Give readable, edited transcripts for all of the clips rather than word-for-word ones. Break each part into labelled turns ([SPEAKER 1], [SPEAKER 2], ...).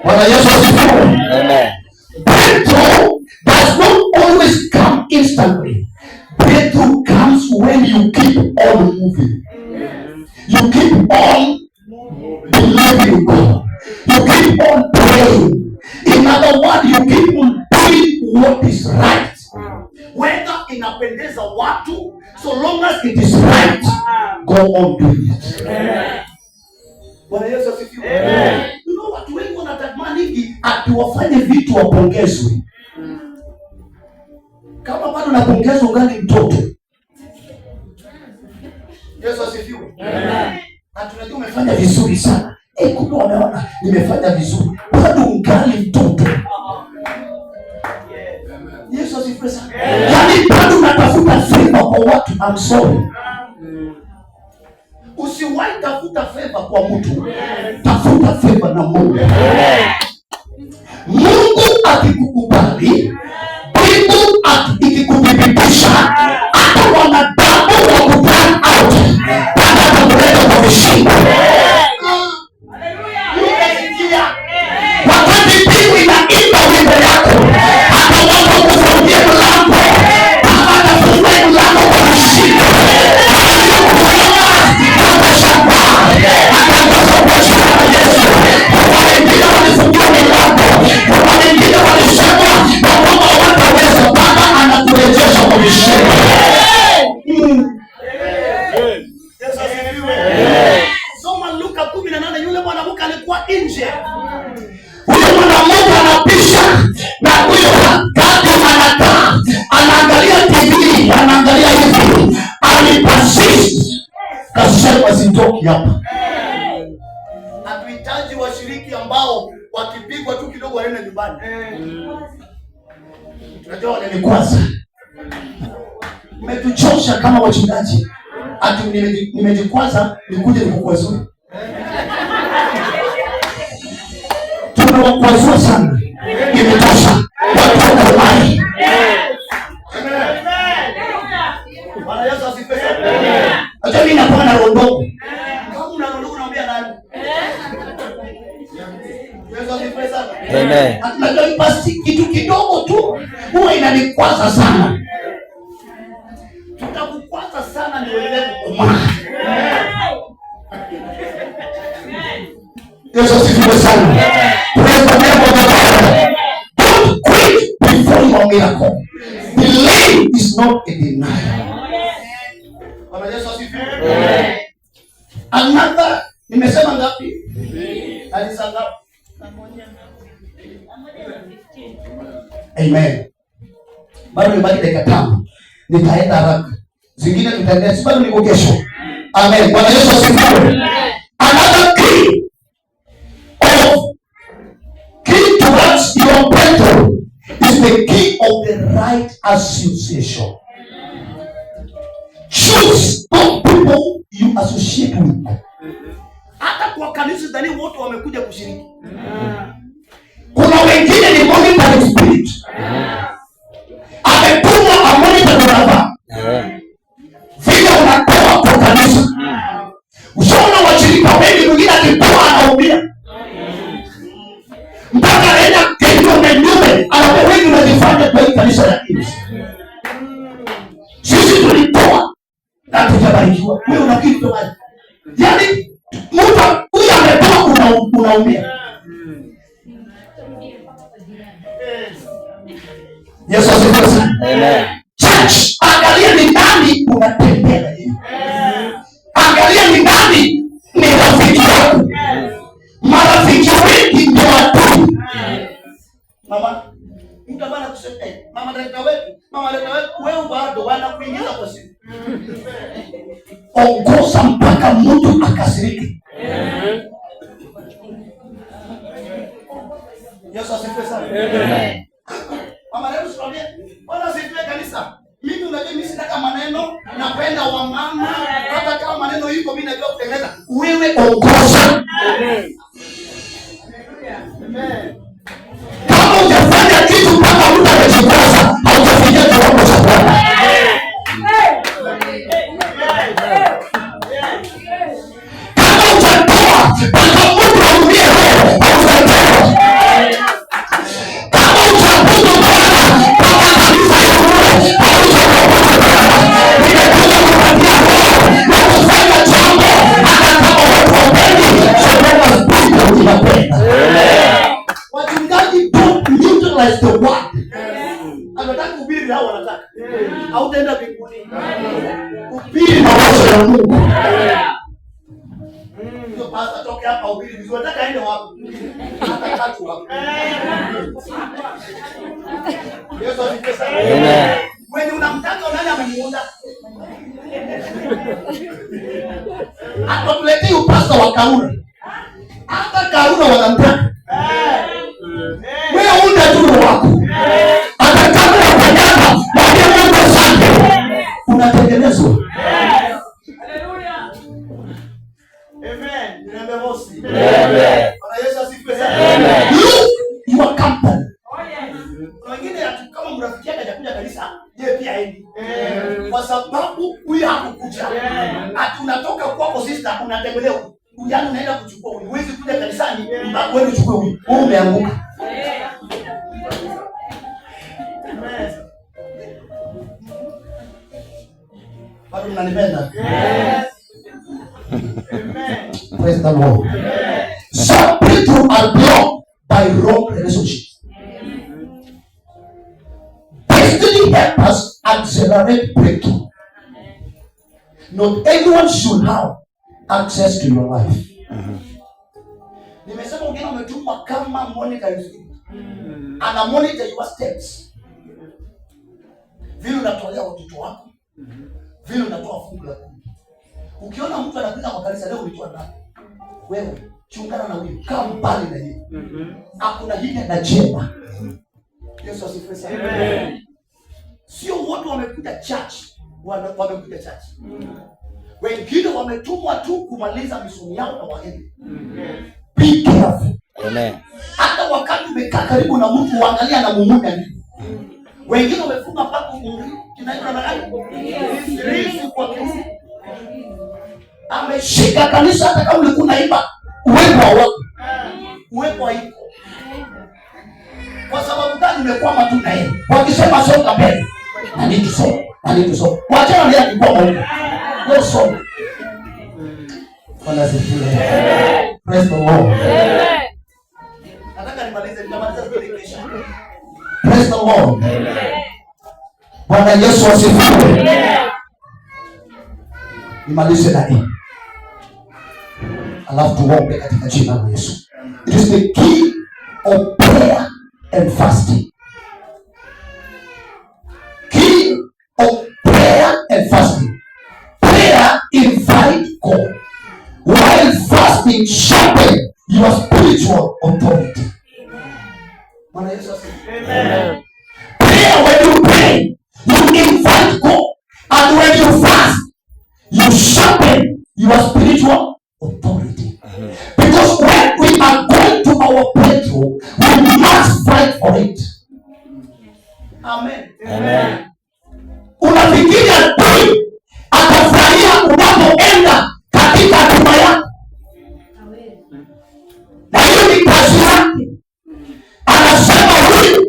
[SPEAKER 1] Bwana Yesu asifiwe. Amen. Breakthrough does not always come instantly. Breakthrough comes when you keep on moving. You keep on believing God. You keep on praying. In other words, you keep on doing what is right. Whether inapendeza watu, so long as it is right, go on doing it. Bwana Yesu asifiwe. You know, watu wengi wanatamani hivi ati wafanye vitu wapongezwe. Kama bado napongezwa ungali mtoto. Yesu asifiwe. Tunajua umefanya vizuri sana. Kumbe wameona nimefanya vizuri. Bado ungali mtoto. Yesu asifiwe sana. Yaani bado unatafuta favor kwa watu. I'm sorry. Usiwahi tafuta favor kwa mtu. Tafuta favor na Mungu. Mungu akikukubali, Mungu akikuthibitisha, hata wanadamu wa kuturn out. Bwana atakuleta kwa vishindo. Wakati mbingu inaimba wimbo yako, hata watu kufungia mlango, atafungua mlango kwa vishindo. Soma Luka 18, yule mwanamke alikuwa nje. Huyo mwanamke anapisha na huyo wakati anakaa, anaangalia TV, anaangalia hivi, alipasisi. Kasema sitoki hapa. Hatuhitaji washiriki ambao wakipigwa tu kidogo waende nyumbani. Tunajua wananikwaza. Umetuchosha kama wachungaji. Ati nimejikwaza nikuje nikukwazue. Tumewakwazua sana. Imetosha. Watu wanawai. Bwana Yesu asifiwe. Acha mimi nakuwa na rondogo. Kama una rondogo unaambia nani? Yesu asifiwe sana. Amen. Atunajua basi kitu kidogo tu huwa inanikwaza sana. Tutakukwaza sana ni wewe kukomaa. Yesu asifiwe sana. Praise the name of the Lord. Don't quit before your miracle. Delay is not a denial. Bwana Yesu asifiwe. Another, nimesema ngapi? Alisanga. Amen. Bado ni dakika 5. Nitaenda haraka. Zingine tutaendelea. Si bado niko kesho. Amen. Bwana Yesu asifiwe. Another key towards your breakthrough is the key of the right association. Choose those people you associate with. Hata kwa kanisa ndani wote wamekuja kushiriki. Kuna wengine ni monitoring spirit. Ametumwa amonitor baba. Vile unatoa kwa kanisa. Ushaona washirika wengi mwingine akitoa anaumia. Mpaka aenda kinyume anapo wengi wanajifanya kwa kanisa la Kristo. Sisi tulitoa na tutabarikiwa. Wewe unakitu gani? Yaani mtu huyu ametoa unaumia. Yesu asifiwe sana. Amen. Church, angalia ni nani unatembea hivi. Angalia ni nani ni rafiki yako. Marafiki wengi ndio adui. Mama, mtabana kusema, mama leta wetu, wewe bado wanakuingiza kwa simu. Ongoza mpaka mtu akasirike. Yesu asifiwe sana. Amen. Mama leo tunaambia, Bwana asifiwe kanisa. Mimi unajua mimi sina kama maneno, napenda wamama, hata kama maneno yuko mimi najua kutengeneza. Wewe ongoza. Amen. Amen. Kama hujafanya kitu mpaka mtu amejikosa, haujafikia kiwango cha Bwana. Kama hujatoa mpaka mtu aumie roho, haujatoa. la Mungu. Ndio pasta toke hapa ubiri vizuri, nataka aende wapi? Hata tatu wapi? Yesu asifiwe. Amen. Wewe unamtaka nani amemuunda? Atuletee upasta wa Karura. Hata Karura wanamtaka. Wewe unda tu wako. Hata kama unafanyana na Mungu sana. Unatengenezwa. Amen. Niambie bosi. Amen. Bwana Yesu asifiwe sana. Amen. You are company. Oh yes. Wengine kama mrafiki yake hajakuja kanisa, yeye pia aende. Kwa sababu huyu hakukuja. Ati unatoka kwako sister unatembelea huyu. Yaani unaenda kuchukua huyu. Huwezi kuja kanisani mpaka wewe uchukue huyu. Wewe umeanguka. Amen. Bado mnanipenda? Yes. Amen. Praise the Lord. Amen. Some people are blocked by wrong relationships. Destiny helpers accelerate breakthrough. Not everyone should have access to your life. Nimesema wengine wametumwa kama monitoring spirit. Ana monitor your steps. Vile unatolea watoto wako. Vile unatoa fungu la kumi. Ukiona mtu anakuja kwa kanisa leo ulitoa ndani. Wewe chungana na huyo, kaa mbali na yeye. Hakuna hile na jema. Yesu asifiwe sana. Amen. Sio wote wamekuja church, wamekuja church. Wengine wametumwa tu kumaliza misioni yao na waende. Be careful. Amen. Hata wakati umekaa karibu na mtu uangalia na mumunya nini. Wengine wamefunga mpaka umri, kinaitwa na gani? Risi kwa kesi. Ameshika kanisa hata kama ulikuwa unaimba uwepo wako. Uwepo haiko. Kwa sababu gani umekwama tu na yeye? Wakisema songa mbele. Na need to so. Wacha ndio alikuwa Mungu. Go so. Bwana asifiwe. Praise the Lord. Nataka nimalize kesho. Praise the Lord. Bwana Yesu asifiwe. Nimalize na hii. Alafu tuombe katika jina la Yesu. It is the key of prayer and fasting. Key of prayer and fasting. Prayer invites God, while fasting sharpens your spiritual authority. Bwana Yesu asifiwe. Amen. Prayer, when you pray, you invite God, and when you fast, you sharpen your spiritual authority. Because when we are going to our breakthrough, we must fight for it. Amen. Amen. Unafikiri adui atafurahia unapoenda katika hatima yako? Na hiyo ni kazi yake. Anasema huyu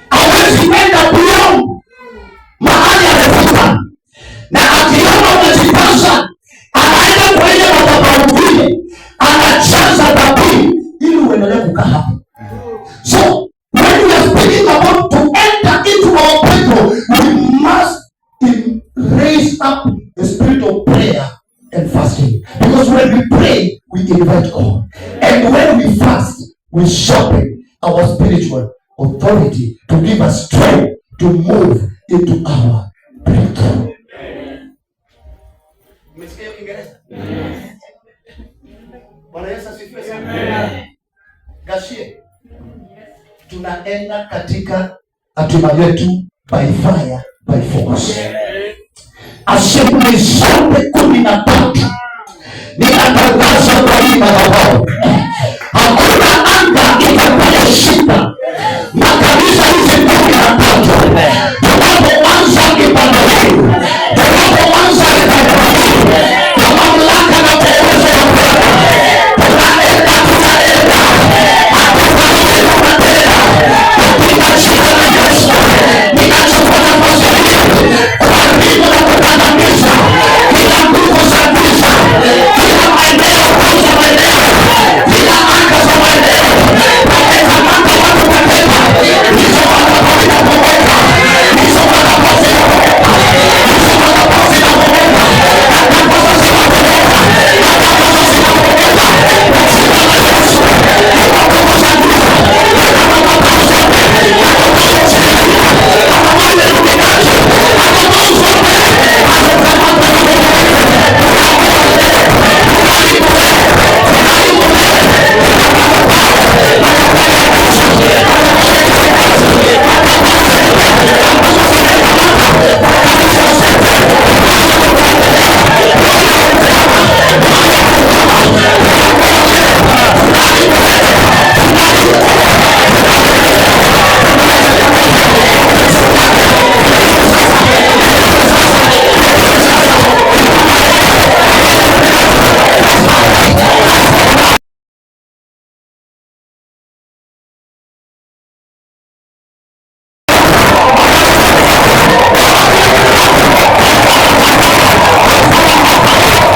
[SPEAKER 1] hawezi kwenda beyond mahali amefika. Na akiona umejipasa, anaenda kwa ile madhabahu ile, anachaza dhabihu ili uendelee kukaa hapo. So when we are speaking about to enter into our breakthrough, we must raise up the spirit of prayer and fasting. Because when we pray, we invite God. And when we fast, we sharpen our spiritual authority to give us strength to move into our breakthrough. Umesikia Kiingereza? Bwana Yesu asifiwe sana. Gashie. Tunaenda katika hatima yetu by fire, by force. Assemblies